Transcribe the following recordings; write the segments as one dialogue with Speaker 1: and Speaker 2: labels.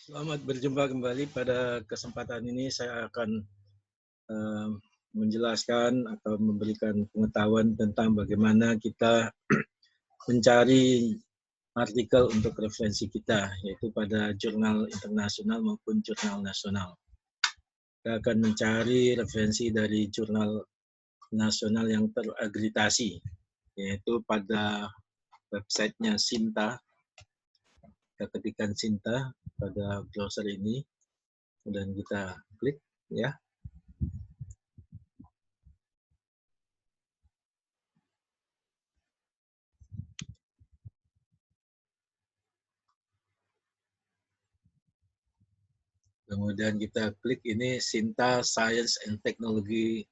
Speaker 1: Selamat berjumpa kembali. Pada kesempatan ini saya akan menjelaskan atau memberikan pengetahuan tentang bagaimana kita mencari artikel untuk referensi kita, yaitu pada jurnal internasional maupun jurnal nasional. Kita akan mencari referensi dari jurnal nasional yang teragreditasi, yaitu pada websitenya Sinta. Kita ketikkan Sinta pada browser ini, kemudian kita klik, ya. Kemudian kita klik ini Sinta Science and Technology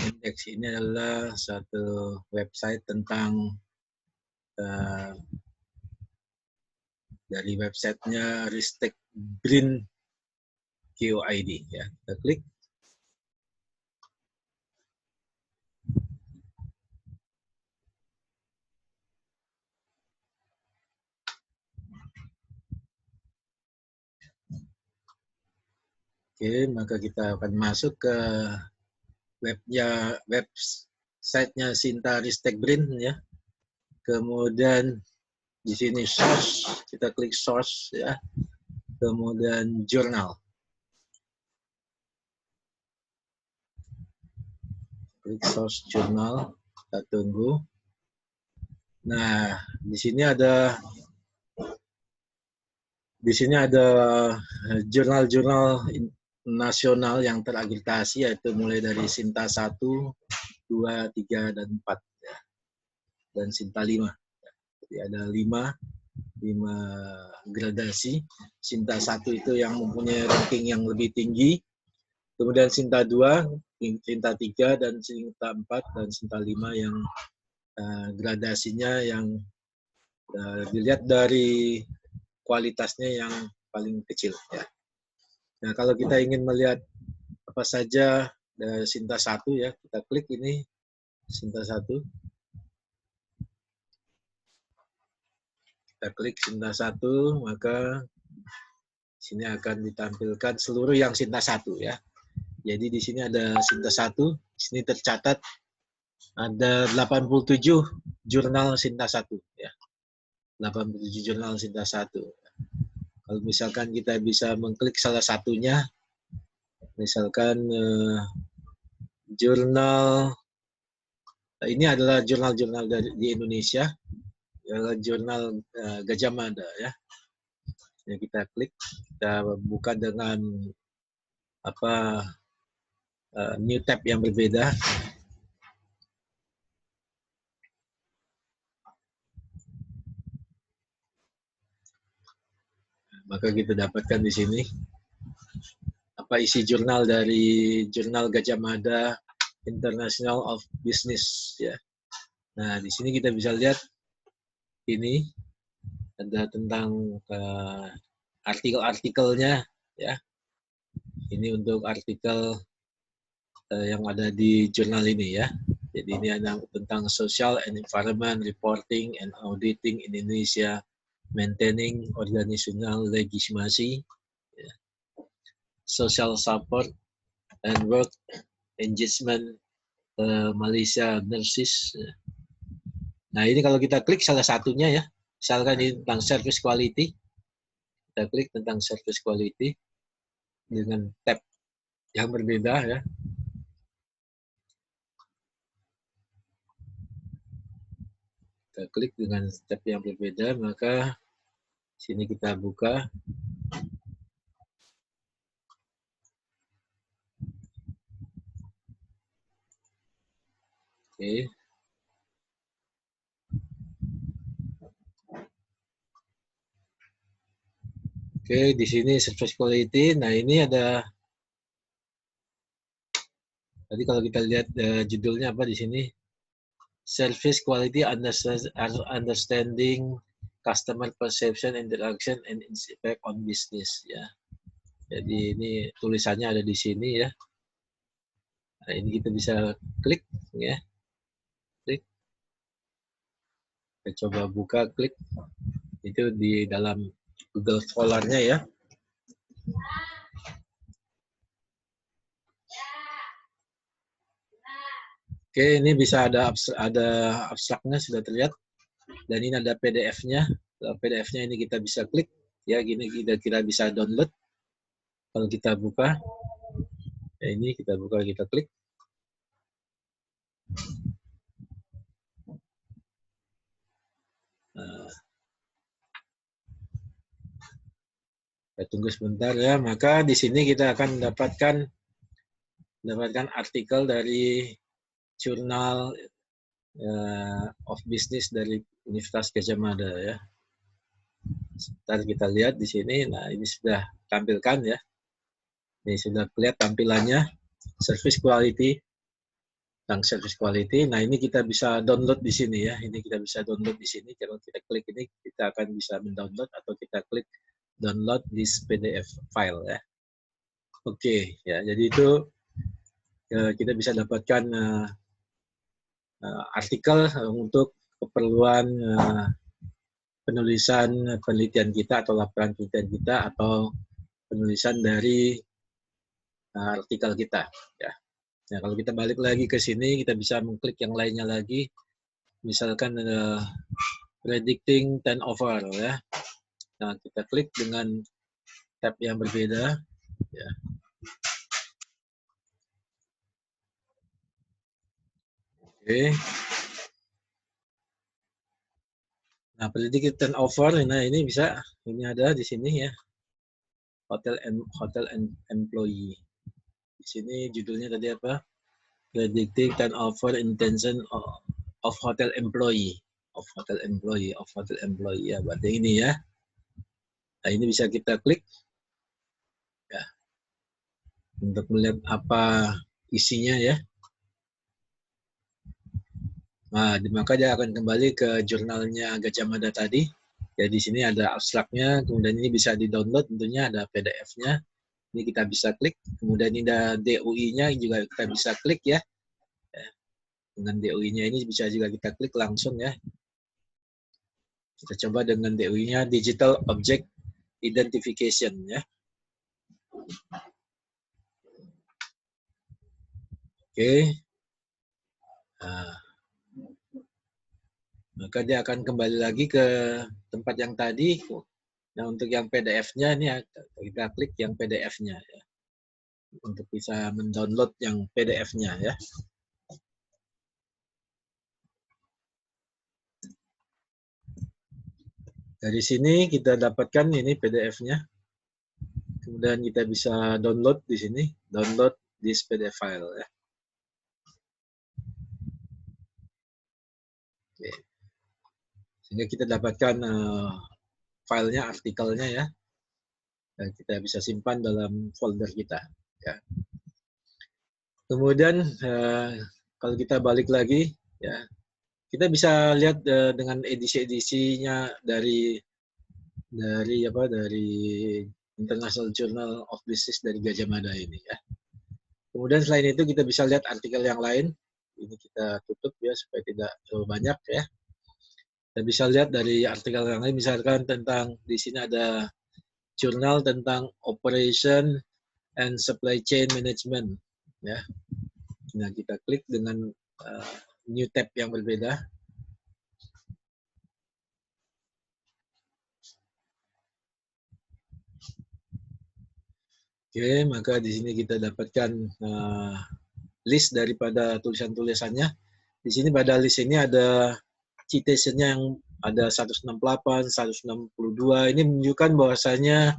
Speaker 1: Index. Ini adalah satu website tentang dari websitenya Ristek Brin QID. Ya, kita klik. Oke, maka kita akan masuk ke websitenya Sinta Ristek Brin, ya. Kemudian di sini source, kita klik source, ya. Kemudian jurnal. Klik source jurnal, kita tunggu. Nah, di sini ada jurnal-jurnal nasional yang teragreditasi, yaitu mulai dari Sinta 1, 2, 3, dan 4, ya. Dan Sinta 5. Jadi ada 5 gradasi. Sinta 1 itu yang mempunyai ranking yang lebih tinggi. Kemudian Sinta 2, Sinta 3, dan Sinta 4, dan Sinta 5 yang gradasinya yang dilihat dari kualitasnya yang paling kecil, ya. Nah, kalau kita ingin melihat apa saja Sinta 1, ya, kita klik ini Sinta 1. Kita klik Sinta 1, maka sini akan ditampilkan seluruh yang Sinta 1, ya. Jadi di sini ada Sinta 1, di sini tercatat ada 87 jurnal Sinta 1, ya. 87 jurnal Sinta 1. Kalau misalkan kita bisa mengklik salah satunya, misalkan jurnal, ini adalah jurnal-jurnal di Indonesia, adalah jurnal Gajah Mada, ya. Jadi kita klik, kita buka dengan new tab yang berbeda. Maka kita dapatkan di sini apa isi jurnal dari jurnal Gajah Mada International of Business, ya. Nah, di sini kita bisa lihat ini ada tentang artikel-artikelnya, ya. Ini untuk artikel yang ada di jurnal ini, ya. Jadi ini ada tentang social and environment reporting and auditing in Indonesia, maintaining organizational legitimasi, ya. Social support and work engagement Malaysia nurses. Nah, ini kalau kita klik salah satunya, ya, misalkan ini tentang service quality, kita klik tentang service quality dengan tab yang berbeda, ya. Kita klik dengan tab yang berbeda, maka sini kita buka. Oke. Oke, di sini service quality. Nah, ini ada, tadi kalau kita lihat judulnya apa di sini, service quality understanding customer perception, interaction, and impact on business, ya. Jadi ini tulisannya ada di sini, ya. Nah, ini kita bisa klik, ya. Klik. Kita coba buka, klik. Itu di dalam Google Scholar-nya, ya. Oke, ini bisa ada abstraknya sudah terlihat, dan ini ada PDF-nya. PDF-nya ini kita bisa klik, ya gini kita bisa download. Kalau kita buka, ya ini kita buka, kita klik. Nah, kita tunggu sebentar ya. Maka di sini kita akan mendapatkan artikel dari Journal of Business dari Universitas Gadjah Mada ya. Sebentar kita lihat di sini. Nah, ini sudah tampilkan ya. Ini sudah kelihatan tampilannya, service quality, tentang service quality. Nah, ini kita bisa download di sini ya. Ini kita bisa download di sini. Kalau kita klik ini, kita akan bisa mendownload, atau kita klik download this PDF file ya. Oke, ya. Jadi itu kita bisa dapatkan artikel untuk keperluan penulisan penelitian kita atau laporan penelitian kita, atau penulisan dari artikel kita ya. Nah, kalau kita balik lagi ke sini, kita bisa mengklik yang lainnya lagi. Misalkan predicting turnover ya. Nah, kita klik dengan tab yang berbeda ya. Oke. Nah, predicting turnover, nah ini bisa, ini ada di sini ya. Hotel and employee. Di sini judulnya tadi apa? Predicting turnover intention of hotel employee. Of hotel employee ya, berarti ini ya. Nah, ini bisa kita klik ya, untuk melihat apa isinya ya. Nah, maka dia akan kembali ke jurnalnya Gadjah Mada tadi. Ya, di sini ada abstraknya, kemudian ini bisa di-download, tentunya ada PDF-nya. Ini kita bisa klik, kemudian ini ada DOI-nya juga kita bisa klik ya. Dengan DOI-nya ini bisa juga kita klik langsung ya. Kita coba dengan DOI-nya, Digital Object Identification ya. Oke. Nah, maka dia akan kembali lagi ke tempat yang tadi. Nah, untuk yang PDF-nya ini kita klik yang PDF-nya ya, untuk bisa mendownload yang PDF-nya ya. Dari sini kita dapatkan ini PDF-nya. Kemudian kita bisa download di sini, download this PDF file ya. Oke. Sehingga kita dapatkan filenya, artikelnya ya, dan kita bisa simpan dalam folder kita ya. Kemudian kalau kita balik lagi ya, kita bisa lihat dengan edisi-edisinya dari International Journal of Business dari Gadjah Mada ini ya. Kemudian selain itu kita bisa lihat artikel yang lain. Ini kita tutup ya supaya tidak terlalu banyak ya. Kita bisa lihat dari artikel yang lain, misalkan tentang di sini ada jurnal tentang Operation and Supply Chain Management ya. Nah, kita klik dengan new tab yang berbeda. Oke, maka di sini kita dapatkan list daripada tulisan-tulisannya. Di sini pada list ini ada citation-nya yang ada 168, 162. Ini menunjukkan bahwasanya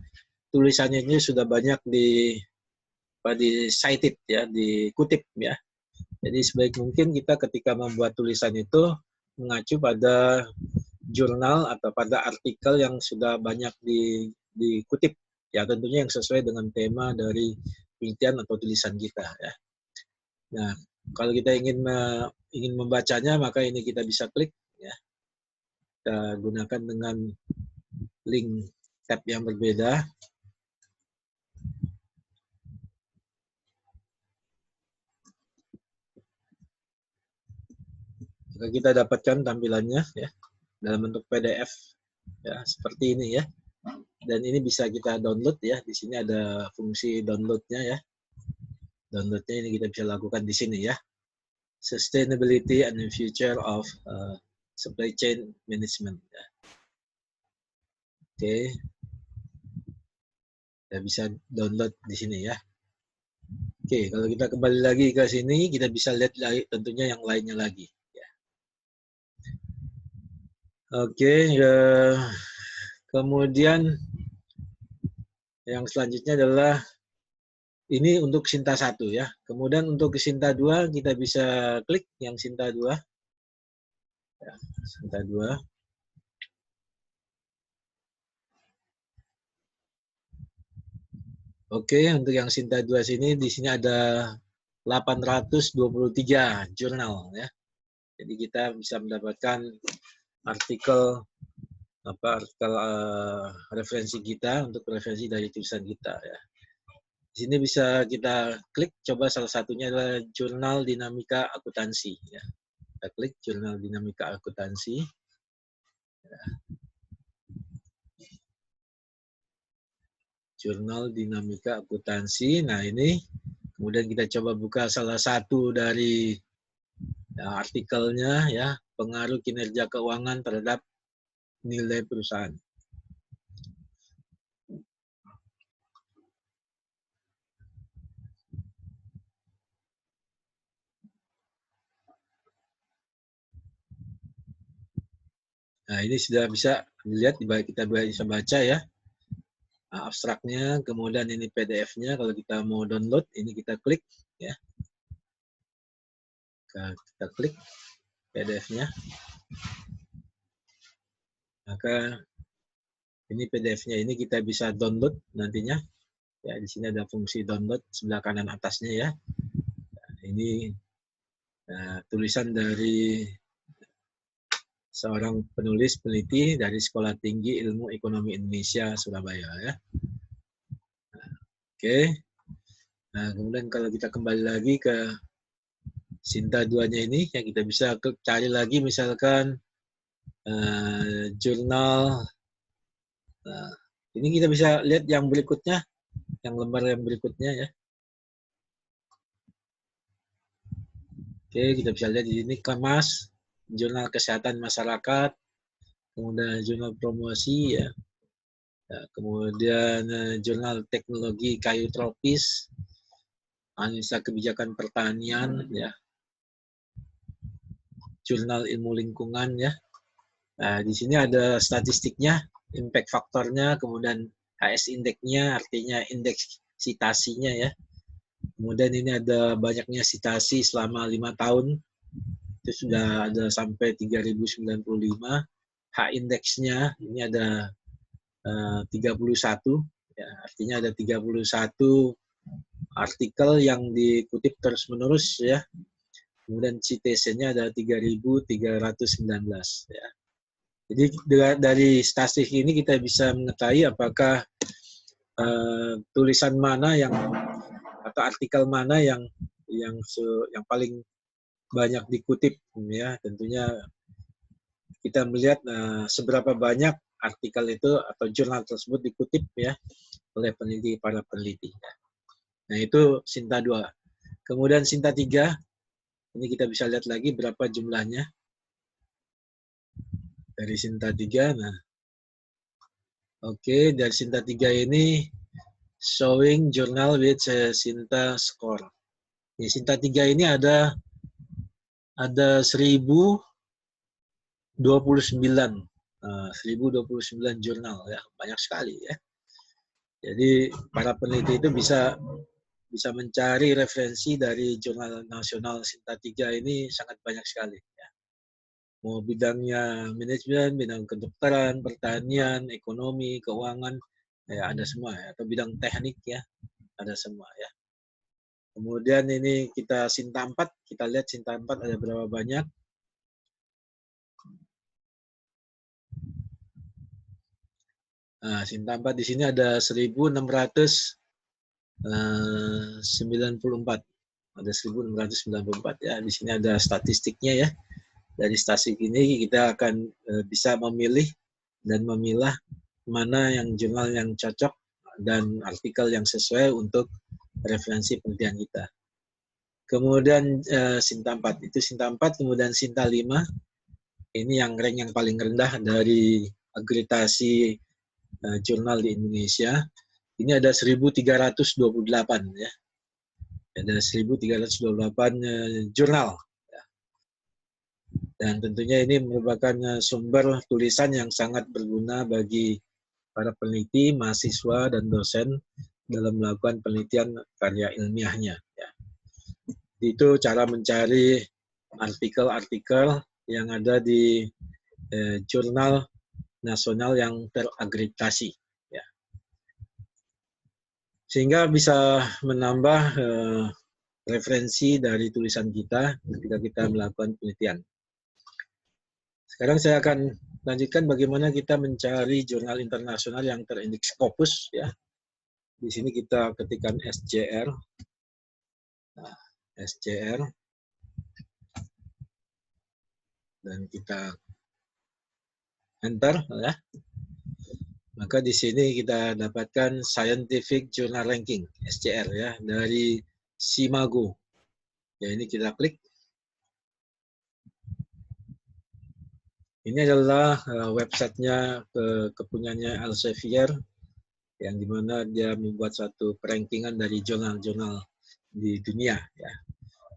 Speaker 1: tulisannya ini sudah banyak di cited ya, dikutip ya. Jadi sebaik mungkin kita ketika membuat tulisan itu mengacu pada jurnal atau pada artikel yang sudah banyak dikutip ya, tentunya yang sesuai dengan tema dari penelitian atau tulisan kita ya. Nah, kalau kita ingin membacanya, maka ini kita bisa klik ya. Kita gunakan dengan link tab yang berbeda. Maka kita dapatkan tampilannya ya dalam bentuk PDF ya, seperti ini ya. Dan ini bisa kita download ya. Di sini ada fungsi downloadnya ya. Downloadnya ini kita bisa lakukan di sini ya. Sustainability and the future of supply chain management. Ya. Oke, kita bisa download di sini ya. Oke, kalau kita kembali lagi ke sini, kita bisa lihat lagi tentunya yang lainnya lagi. Ya. Oke, kemudian yang selanjutnya adalah ini untuk Sinta 1 ya. Kemudian untuk Sinta 2 kita bisa klik yang Sinta 2. Ya, Sinta 2. Oke, untuk yang Sinta 2 sini, di sini ada 823 jurnal ya. Jadi kita bisa mendapatkan artikel referensi kita untuk referensi dari tulisan kita ya. Di sini bisa kita klik, coba salah satunya adalah Jurnal Dinamika Akuntansi ya. Kita klik Jurnal Dinamika Akuntansi. Ya. Jurnal Dinamika Akuntansi. Nah, ini kemudian kita coba buka salah satu dari ya, artikelnya ya, pengaruh kinerja keuangan terhadap nilai perusahaan. Nah, ini sudah bisa dilihat, kita bisa baca ya. Abstraknya, kemudian ini PDF-nya. Kalau kita mau download, ini kita klik ya. Kita klik PDF-nya. Maka ini PDF-nya ini kita bisa download nantinya. Ya, di sini ada fungsi download sebelah kanan atasnya ya. Nah, ini tulisan dari seorang penulis peneliti dari Sekolah Tinggi Ilmu Ekonomi Indonesia Surabaya ya. Oke. Nah, kemudian kalau kita kembali lagi ke Sinta 2-nya ini, ya kita bisa cari lagi misalkan jurnal. Nah, ini kita bisa lihat yang berikutnya, yang lembar yang berikutnya ya. Oke, kita bisa lihat di sini Kemas, Jurnal Kesehatan Masyarakat, kemudian Jurnal Promosi ya. Kemudian Jurnal Teknologi Kayu Tropis, Analisa Kebijakan Pertanian ya. Jurnal Ilmu Lingkungan ya. Nah, di sini ada statistiknya, impact faktornya, kemudian HS index-nya, artinya indeks sitasinya ya. Kemudian ini ada banyaknya sitasi selama 5 tahun. Itu sudah ada sampai 3095. H index-nya ini ada 31 ya, artinya ada 31 artikel yang dikutip terus-menerus ya. Kemudian citation-nya ada 3319 ya. Jadi dari statistik ini kita bisa mengetahui apakah tulisan mana yang atau artikel mana yang paling banyak dikutip ya. Tentunya kita melihat seberapa banyak artikel itu atau jurnal tersebut dikutip ya oleh para peneliti. Nah, itu Sinta 2. Kemudian Sinta 3 ini kita bisa lihat lagi berapa jumlahnya. Dari Sinta 3, nah oke, dari Sinta 3 ini showing journal with Sinta score. Di Sinta 3 ini ada 1029 jurnal ya, banyak sekali ya. Jadi para peneliti itu bisa mencari referensi dari jurnal nasional Sinta 3 ini sangat banyak sekali ya. Mau bidangnya manajemen, bidang kedokteran, pertanian, ekonomi, keuangan, ya ada semua ya. Atau bidang teknik ya, ada semua ya. Kemudian ini kita Sinta 4, kita lihat Sinta 4 ada berapa banyak. Nah, Sinta 4 di sini ada 1694. Ada 1694 ya. Di sini ada statistiknya ya. Dari statistik ini kita akan bisa memilih dan memilah mana yang jurnal yang cocok dan artikel yang sesuai untuk referensi penelitian kita. Kemudian Sinta 4, itu Sinta 4, kemudian Sinta 5, ini yang rank yang paling rendah dari akreditasi jurnal di Indonesia. Ini ada 1328 ya. Ada 1328 jurnal. Dan tentunya ini merupakan sumber tulisan yang sangat berguna bagi para peneliti, mahasiswa, dan dosen dalam melakukan penelitian karya ilmiahnya. Ya. Itu cara mencari artikel-artikel yang ada di jurnal nasional yang terakreditasi. Ya. Sehingga bisa menambah referensi dari tulisan kita ketika kita melakukan penelitian. Sekarang saya akan lanjutkan bagaimana kita mencari jurnal internasional yang terindeks Scopus ya. Di sini kita ketikkan SJR. Nah, SJR. Dan kita enter ya. Maka di sini kita dapatkan Scientific Journal Ranking SJR ya dari Simago. Ya, ini kita klik. Ini adalah websitenya kepunyaannya Elsevier, yang dimana dia membuat satu perankingan dari jurnal-jurnal di dunia. Ya.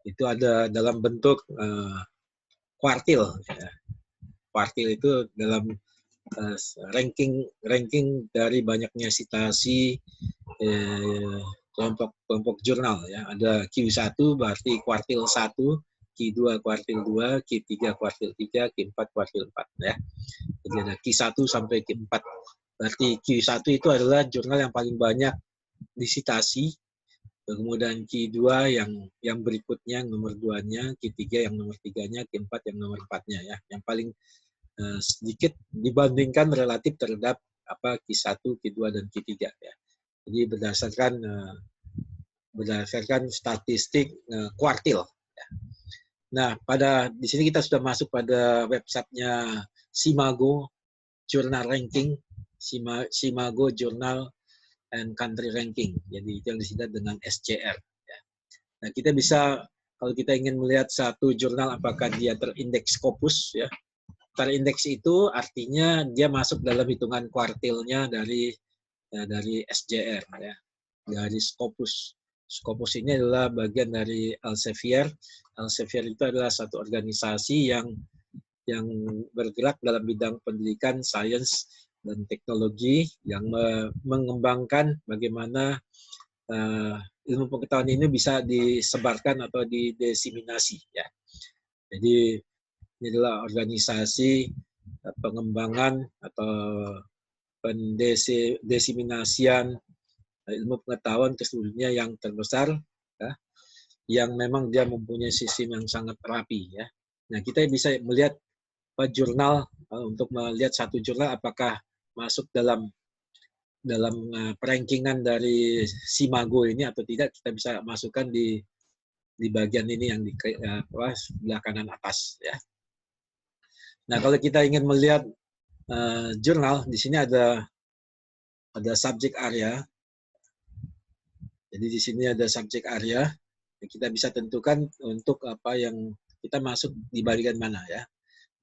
Speaker 1: Itu ada dalam bentuk kuartil. Ya. Kuartil itu dalam ranking dari banyaknya citasi kelompok jurnal. Ya. Ada Q1 berarti kuartil 1, Q2 kuartil 2, Q3 kuartil 3, Q4 kuartil 4 ya. Jadi ada Q1 sampai Q4. Berarti Q1 itu adalah jurnal yang paling banyak disitasi. Kemudian Q2 yang berikutnya nomor 2-nya, Q3 yang nomor 3-nya, Q4 yang nomor 4-nya ya. Yang paling sedikit dibandingkan relatif terhadap Q1, Q2 dan Q3 ya. Jadi berdasarkan statistik kuartil. Ya. Nah, di sini kita sudah masuk pada websitenya Simago Journal Ranking, Simago Journal and Country Ranking. Jadi itu yang disingkat dengan SJR. Ya. Nah, kita bisa kalau kita ingin melihat satu jurnal apakah dia terindeks Scopus ya. Terindeks itu artinya dia masuk dalam hitungan kuartilnya dari SJR ya. Dari Scopus. Scopus ini adalah bagian dari Elsevier. Elsevier itu adalah satu organisasi yang bergerak dalam bidang pendidikan, sains, dan teknologi yang mengembangkan bagaimana ilmu pengetahuan ini bisa disebarkan atau didesiminasi. Ya. Jadi ini adalah organisasi pengembangan atau pendesiminasian ilmu pengetahuan ke seluruh dunia yang terbesar, ya, yang memang dia mempunyai sistem yang sangat rapi. Ya. Nah, kita bisa melihat jurnal untuk melihat satu jurnal apakah masuk dalam perankingan dari Simago ini atau tidak, kita bisa masukkan di bagian ini yang di sebelah kanan atas. Ya. Nah, kalau kita ingin melihat jurnal, di sini ada subject area. Jadi di sini ada subject area, kita bisa tentukan untuk apa yang kita masuk di bagian mana ya.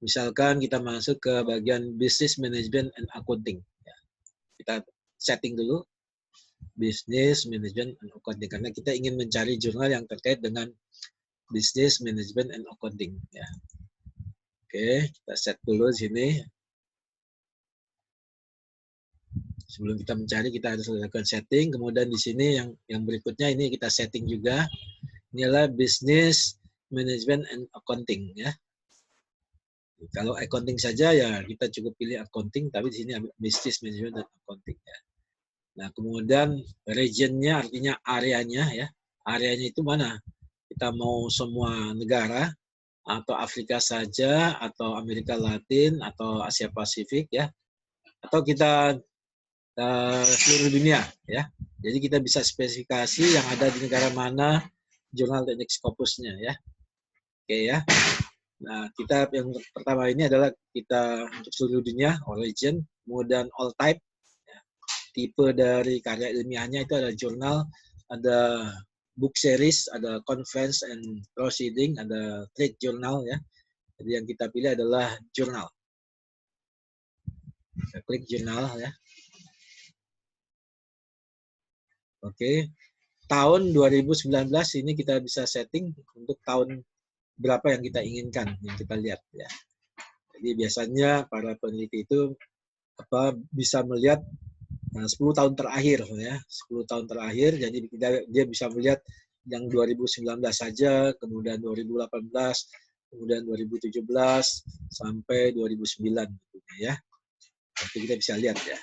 Speaker 1: Misalkan kita masuk ke bagian Business Management and Accounting. Ya. Kita setting dulu Business Management and Accounting karena kita ingin mencari jurnal yang terkait dengan Business Management and Accounting. Ya. Oke, kita set dulu di sini. Sebelum kita mencari, kita harus lakukan setting. Kemudian di sini yang berikutnya ini kita setting juga. Ini adalah Business Management and Accounting ya. Kalau accounting saja ya kita cukup pilih accounting, tapi di sini Business Management and Accounting ya. Nah, kemudian regionnya artinya areanya ya. Areanya itu mana? Kita mau semua negara atau Afrika saja atau Amerika Latin atau Asia Pasifik ya. Atau kita seluruh dunia ya. Jadi kita bisa spesifikasi yang ada di negara mana jurnal indeks Scopusnya ya. Oke ya. Nah, kita yang pertama ini adalah kita untuk seluruh dunia origin, kemudian all type tipe dari karya ilmiahnya itu ada jurnal, ada book series, ada conference and proceeding, ada trade journal ya. Jadi yang kita pilih adalah jurnal. Kita klik jurnal ya. Oke. Tahun 2019 ini kita bisa setting untuk tahun berapa yang kita inginkan, yang kita lihat ya. Jadi biasanya para peneliti itu bisa melihat 10 tahun terakhir ya, 10 tahun terakhir. Jadi dia bisa melihat yang 2019 saja, kemudian 2018, kemudian 2017 sampai 2009 gitu ya. Nanti kita bisa lihat ya.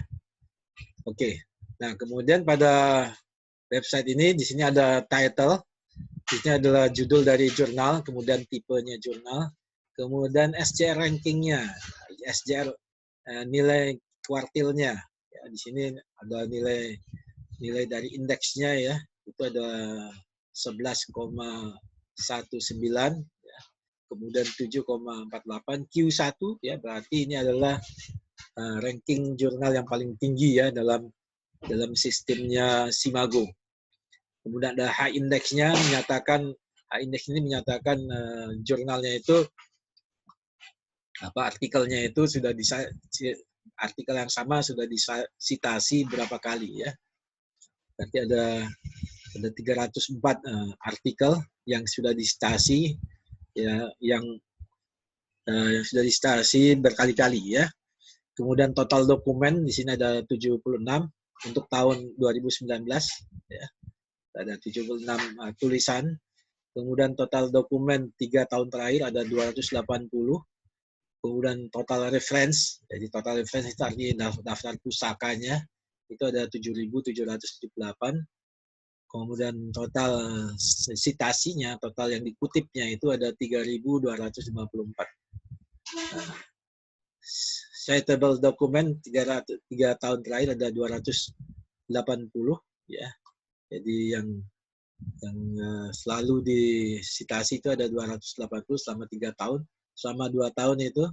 Speaker 1: Oke. Nah, kemudian pada website ini di sini ada title. Ini adalah judul dari jurnal, kemudian tipenya jurnal, kemudian SJR rankingnya, SJR nilai kuartilnya. Ya, di sini ada nilai dari indeksnya ya, itu ada 11,19 ya. Kemudian 7,48 Q1 ya, berarti ini adalah ranking jurnal yang paling tinggi ya dalam sistemnya Simago. Kemudian ada H indeksnya ini menyatakan jurnalnya itu artikelnya itu sudah artikel yang sama sudah disitasi berapa kali ya. Berarti ada 304 artikel yang sudah disitasi ya, yang sudah disitasi berkali-kali ya. Kemudian total dokumen di sini ada 76 untuk tahun 2019 ya. Ada 76 tulisan. Kemudian total dokumen 3 tahun terakhir ada 280. Kemudian total reference, jadi total reference itu artinya daftar pusakanya, itu ada 7.778. Kemudian total citasinya, total yang dikutipnya itu ada 3.254. Citable dokumen 3 tahun terakhir ada 280 ya. Jadi yang selalu disitasi itu ada 280 selama 3 tahun. Selama 2 tahun itu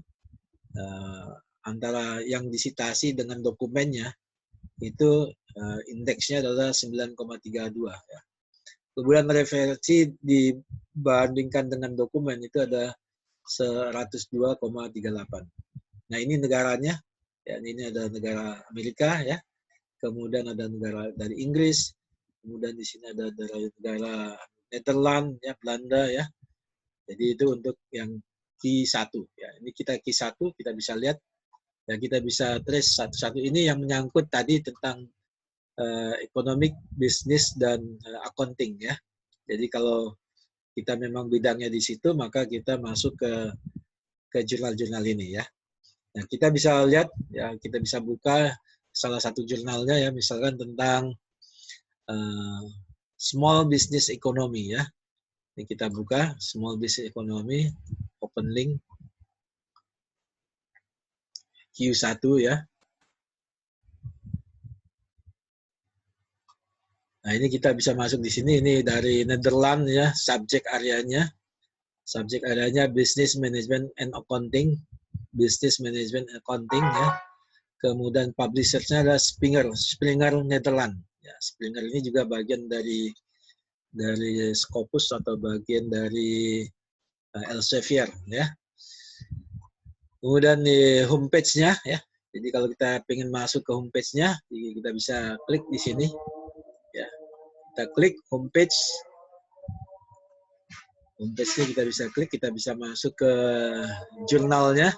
Speaker 1: antara yang disitasi dengan dokumennya itu indeksnya adalah 9,32 ya. Kemudian referensi dibandingkan dengan dokumen itu ada 102,38. Nah, ini negaranya ya, ini ada negara Amerika ya. Kemudian ada negara dari Inggris. Kemudian di sini ada dari negara Netherlands, ya, Belanda, ya. Jadi itu untuk yang Q1. Ya. Ini kita Q1, kita bisa lihat, ya, kita bisa trace satu-satu. Ini yang menyangkut tadi tentang economic, business, dan accounting. Ya. Jadi kalau kita memang bidangnya di situ, maka kita masuk ke jurnal-jurnal ini. Ya. Nah, kita bisa lihat, ya, kita bisa buka salah satu jurnalnya, ya, misalkan tentang small business economy ya. Ini kita buka small business economy, open link Q1 ya. Nah, ini kita bisa masuk di sini, ini dari Netherlands ya, subjek areanya. Subjek areanya business management and accounting. Business management accounting ya. Kemudian publisher-nya adalah Springer Netherlands. Ya, Springer ini juga bagian dari Scopus atau bagian dari Elsevier ya. Kemudian di homepage-nya ya. Jadi kalau kita ingin masuk ke homepage-nya, kita bisa klik di sini. Ya. Kita klik homepage. Homepage-nya kita bisa klik, kita bisa masuk ke jurnalnya.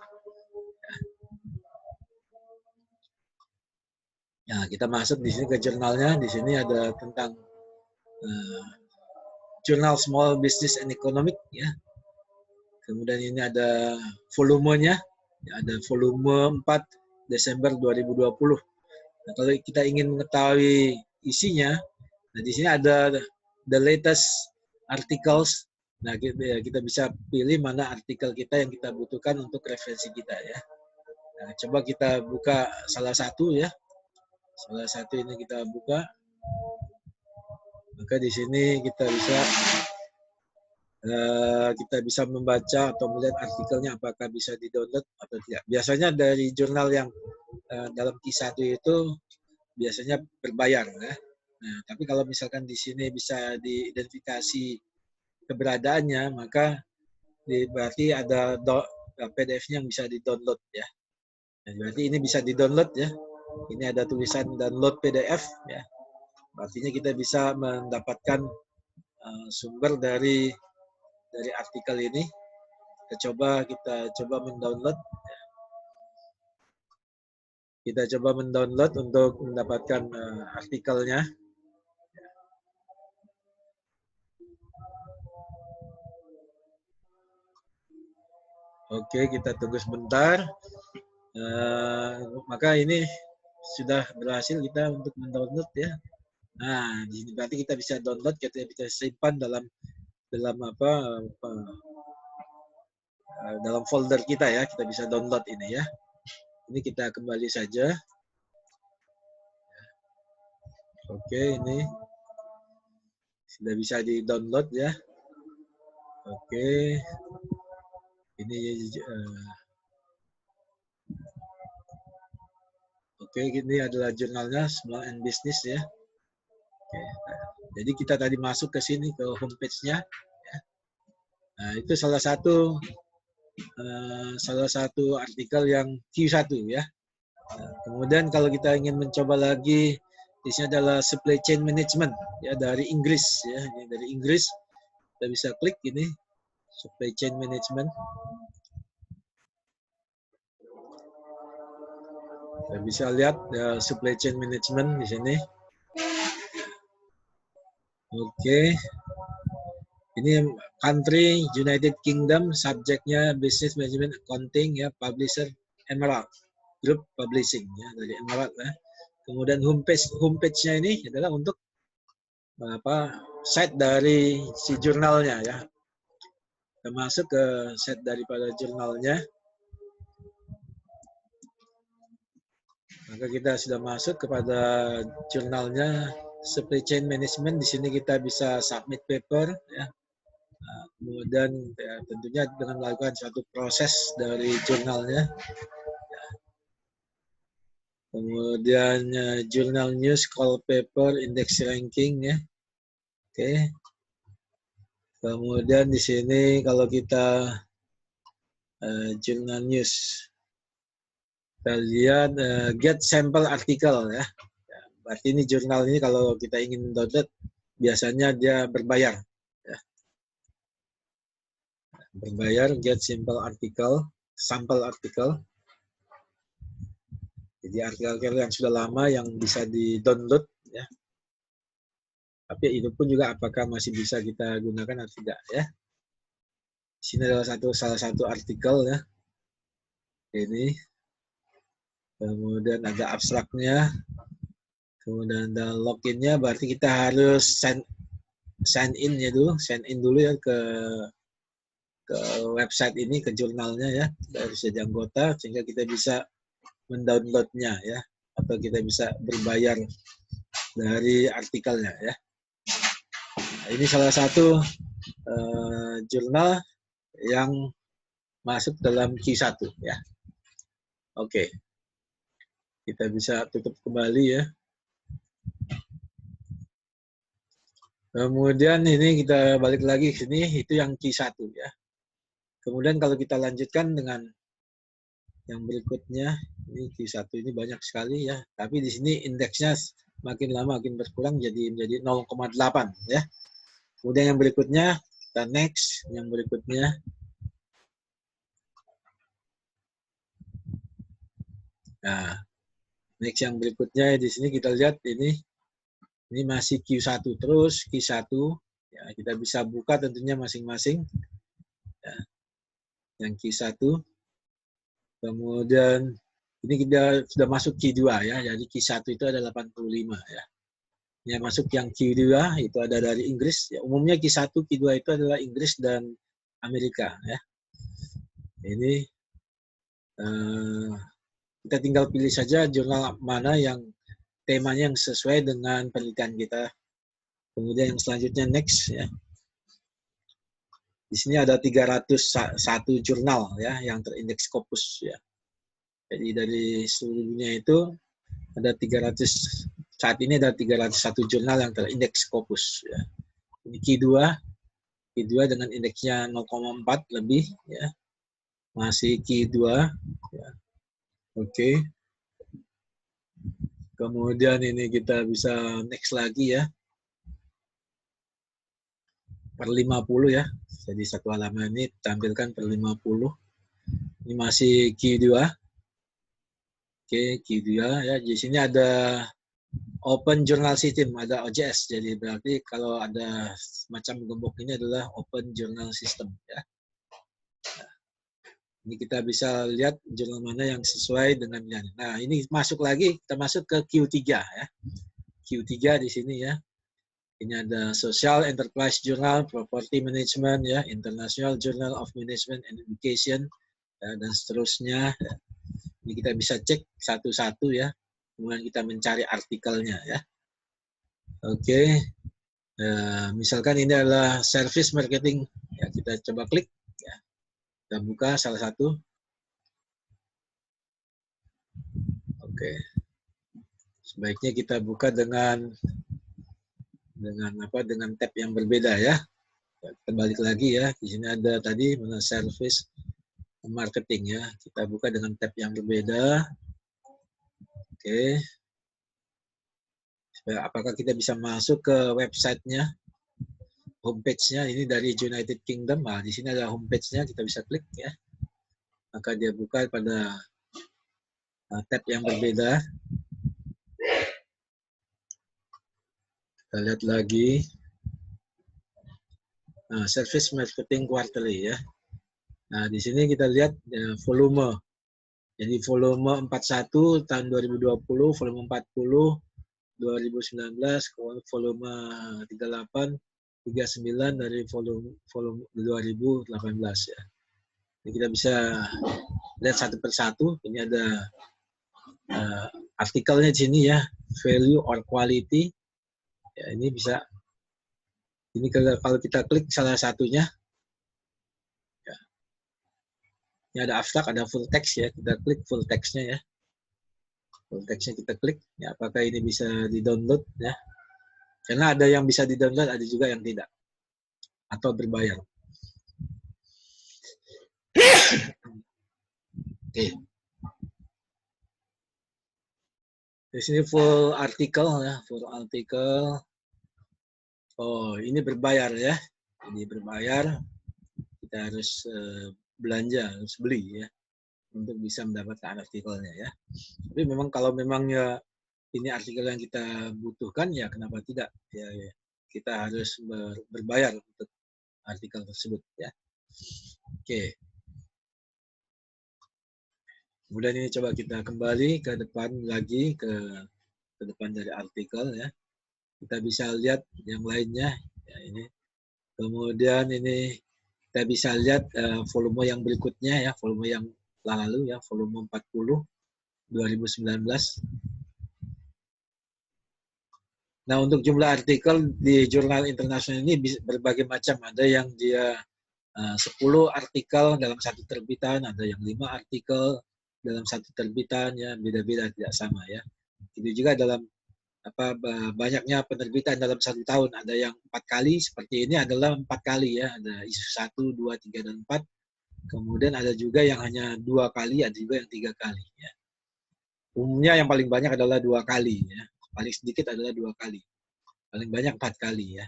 Speaker 1: Nah, kita masuk di sini ke jurnalnya. Di sini ada tentang jurnal Small Business and Economic ya. Kemudian ini ada volumenya. Ya, ada volume 4 Desember 2020. Nah, kalau kita ingin mengetahui isinya, nah di sini ada the latest articles. Nah, kita bisa pilih mana artikel kita yang kita butuhkan untuk referensi kita ya. Nah, coba kita buka salah satu ya. Salah satu ini kita buka. Maka di sini kita bisa membaca atau melihat artikelnya apakah bisa di-download atau tidak. Biasanya dari jurnal yang dalam Q1 itu biasanya berbayar ya. Nah, tapi kalau misalkan di sini bisa diidentifikasi keberadaannya, maka berarti ada PDF-nya yang bisa di-download ya. Nah, berarti ini bisa di-download ya. Ini ada tulisan download PDF ya. Artinya kita bisa mendapatkan sumber dari artikel ini. Kita coba mendownload. Kita coba mendownload untuk mendapatkan artikelnya. Oke, kita tunggu sebentar. Maka ini sudah berhasil kita untuk mendownload ya. Nah, ini berarti kita bisa download, kita bisa simpan dalam dalam folder kita ya. Kita bisa download ini ya. Ini kita kembali saja. Oke, ini sudah bisa di-download ya. Oke. Ini oke, ini adalah jurnalnya Small and Business ya. Oke. Jadi kita tadi masuk ke sini ke homepage-nya. Ya. Nah, itu salah satu artikel yang Q1 ya. Nah, kemudian kalau kita ingin mencoba lagi, di sini adalah supply chain management ya dari Inggris ya. Ini dari Inggris. Kita bisa klik ini supply chain management. Kita bisa lihat supply chain management di sini. Oke. Ini country United Kingdom, subjeknya business management accounting ya, publisher Emerald Group Publishing ya dari Emerald ya. Kemudian homepage-nya ini adalah untuk site dari si jurnalnya ya. Kita masuk ke site daripada jurnalnya. Maka kita sudah masuk kepada jurnalnya supply chain management. Di sini kita bisa submit paper ya. Nah, kemudian ya, tentunya dengan melakukan suatu proses dari jurnalnya. Kemudian jurnal news, call paper, index ranking ya. Oke. Kemudian di sini kalau kita jurnal news, kita lihat get sample artikel ya. Berarti ini jurnal ini kalau kita ingin download biasanya dia berbayar. Ya. Berbayar, get sample artikel, sampel artikel. Jadi artikel yang sudah lama yang bisa di-download ya. Tapi itu pun juga apakah masih bisa kita gunakan atau tidak ya. Di sini adalah salah satu artikel ya. Ini. Kemudian ada abstraknya. Kemudian ada loginnya, berarti kita harus sign in ya dulu, ya ke website ini, ke jurnalnya ya. Kita harus jadi anggota sehingga kita bisa mendownloadnya ya, atau kita bisa berbayar dari artikelnya ya. Nah, ini salah satu jurnal yang masuk dalam Q1 ya. Oke. Kita bisa tutup kembali ya. Kemudian ini kita balik lagi ke sini, itu yang Q1 ya. Kemudian kalau kita lanjutkan dengan yang berikutnya, ini Q1 ini banyak sekali ya. Tapi di sini indeksnya makin lama makin berkurang menjadi 0,8 ya. Kemudian yang berikutnya, kita next, yang berikutnya. Nah, next yang berikutnya di sini kita lihat ini masih Q1 terus, Q1 ya, kita bisa buka tentunya masing-masing ya. Yang Q1. Kemudian ini kita sudah masuk Q2 ya. Jadi Q1 itu ada 85 ya. Yang masuk yang Q2 itu ada dari Inggris ya. Umumnya Q1, Q2 itu adalah Inggris dan Amerika ya. Ini kita tinggal pilih saja jurnal mana yang temanya yang sesuai dengan penelitian kita. Kemudian yang selanjutnya next ya. Di sini ada 301 jurnal ya yang terindeks Scopus ya. Jadi dari seluruh dunia itu ada 300, saat ini ada 301 jurnal yang terindeks Scopus. Ya. Ini Q2 dengan indeksnya 0,4 lebih, ya. Masih Q2. Ya. Oke. Kemudian ini kita bisa next lagi ya. Per 50 ya. Jadi satu halaman ini tampilkan per 50. Ini masih Q2. Oke, Q2 ya. Di sini ada Open Journal System, ada OJS. Jadi berarti kalau ada semacam gembok ini adalah Open Journal System ya. Ini kita bisa lihat jurnal mana yang sesuai dengan ini. Nah, ini masuk lagi, kita masuk ke Q3 ya. Q3 di sini ya. Ini ada Social Enterprise Journal, Property Management ya, International Journal of Management and Education ya, dan seterusnya. Ya. Ini kita bisa cek satu-satu ya. Kemudian kita mencari artikelnya ya. Oke. Misalkan ini adalah service marketing. Ya, kita coba klik ya. Kita buka salah satu. Oke. Sebaiknya kita buka dengan tab yang berbeda ya. Kita balik lagi ya. Di sini ada tadi mana service marketing ya. Kita buka dengan tab yang berbeda. Oke. Apakah kita bisa masuk ke websitenya, homepage-nya? Ini dari United Kingdom. Nah, di sini ada homepage-nya, kita bisa klik ya. Maka dia buka pada tab yang berbeda. Kita lihat lagi. Nah, Service Marketing Quarterly ya. Nah, di sini kita lihat volume. Jadi volume 41 tahun 2020, volume 40 2019, volume 38, 39 dari volume 2018 ya. Jadi kita bisa lihat satu persatu. Ini ada artikelnya di sini ya, value or quality. Ya, ini bisa. Ini kalau kita klik salah satunya, ya. Ini ada abstrak, ada full text ya. Kita klik full textnya ya. Full textnya kita klik. Ya, apakah ini bisa di-download ya? Karena ada yang bisa di-download, ada juga yang tidak. Atau berbayar. Oke. Di sini full artikel ya, full artikel. Oh, ini berbayar ya. Ini berbayar. Kita harus belanja, harus beli ya untuk bisa mendapatkan artikelnya ya. Tapi memang kalau memangnya ini artikel yang kita butuhkan ya kenapa tidak? Ya, ya. Kita harus berbayar untuk artikel tersebut ya. Oke. Kemudian ini coba kita kembali ke depan lagi ke depan dari artikel ya. Kita bisa lihat yang lainnya ya ini. Kemudian ini kita bisa lihat volume yang berikutnya ya, volume yang lalu ya, volume 40 2019. Nah, untuk jumlah artikel di jurnal internasional ini berbagai macam. Ada yang dia 10 artikel dalam satu terbitan, ada yang 5 artikel dalam satu terbitan ya, beda-beda tidak sama ya. Itu juga dalam banyaknya penerbitan dalam satu tahun, ada yang 4 kali seperti ini adalah 4 kali ya, ada isu 1, 2, 3 dan 4. Kemudian ada juga yang hanya 2 kali, ada juga yang 3 kali ya. Umumnya yang paling banyak adalah 2 kali ya. Paling sedikit adalah 2 kali. Paling banyak 4 kali ya.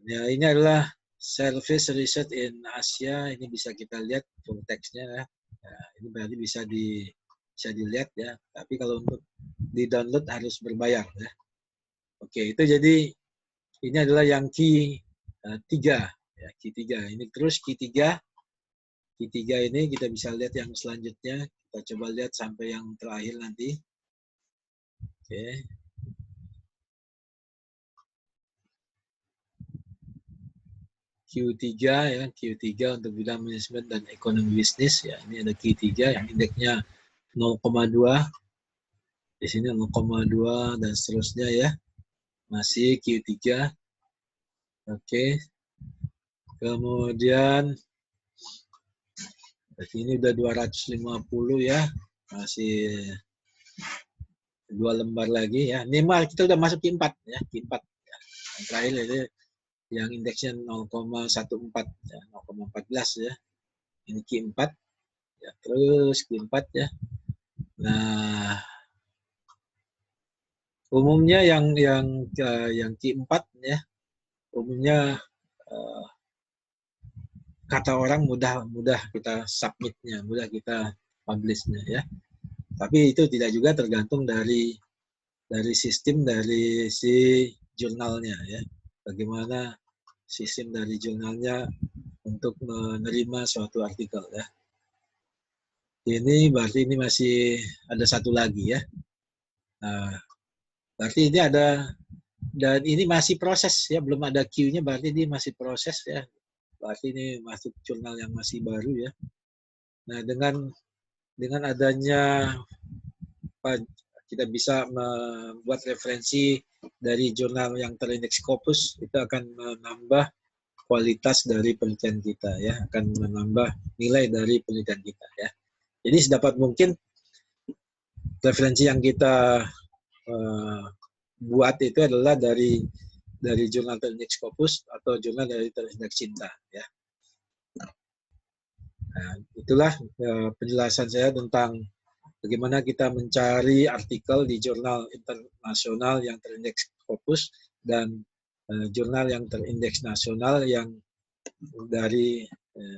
Speaker 1: Ya, ini adalah Service Research in Asia. Ini bisa kita lihat full text-nya ya. Nah, ini berarti bisa dilihat ya. Tapi kalau untuk di-download harus berbayar ya. Oke, itu jadi ini adalah yang Q3 ya, Q3. Ini terus Q3 ini kita bisa lihat yang selanjutnya. Kita coba lihat sampai yang terakhir nanti. Oke. Q3 ya, Q3 untuk bidang manajemen dan ekonomi bisnis ya. Ini ada Q3 yang indeksnya 0,2. Di sini 0,2 dan seterusnya ya. Masih Q3. Oke. Kemudian ini udah 250 ya. Masih 2 lembar lagi ya. Ini kita udah masuk Q4 ya, Q4. Ya. Yang terakhir itu yang indeksnya 0,14 ya, 0,14 ya. Ini Q4 ya, terus Q4 ya. Nah, umumnya yang Q4 ya, umumnya kata orang mudah kita submitnya, mudah kita publishnya ya. Tapi itu tidak juga tergantung dari sistem dari si jurnalnya ya. Bagaimana sistem dari jurnalnya untuk menerima suatu artikel ya. Ini berarti ini masih ada satu lagi ya. Nah, berarti ini ada, dan ini masih proses ya, belum ada queue-nya, berarti ini masih proses ya. Berarti ini masuk jurnal yang masih baru ya. Nah, dengan adanya kita bisa membuat referensi dari jurnal yang terindeks Scopus, itu akan menambah kualitas dari penelitian kita ya, akan menambah nilai dari penelitian kita ya. Jadi sedapat mungkin referensi yang kita buat itu adalah dari jurnal terindeks Scopus atau jurnal dari terindeks Cinta ya. Nah, itulah penjelasan saya tentang bagaimana kita mencari artikel di jurnal internasional yang terindeks Scopus dan jurnal yang terindeks nasional yang dari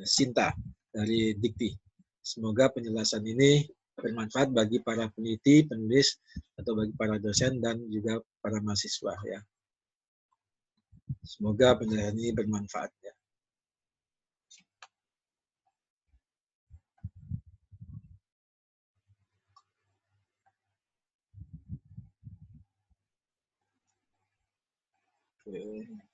Speaker 1: Sinta, dari Dikti. Semoga penjelasan ini bermanfaat bagi para peneliti, penulis, atau bagi para dosen dan juga para mahasiswa ya. Semoga penjelasan ini bermanfaat ya. Oke.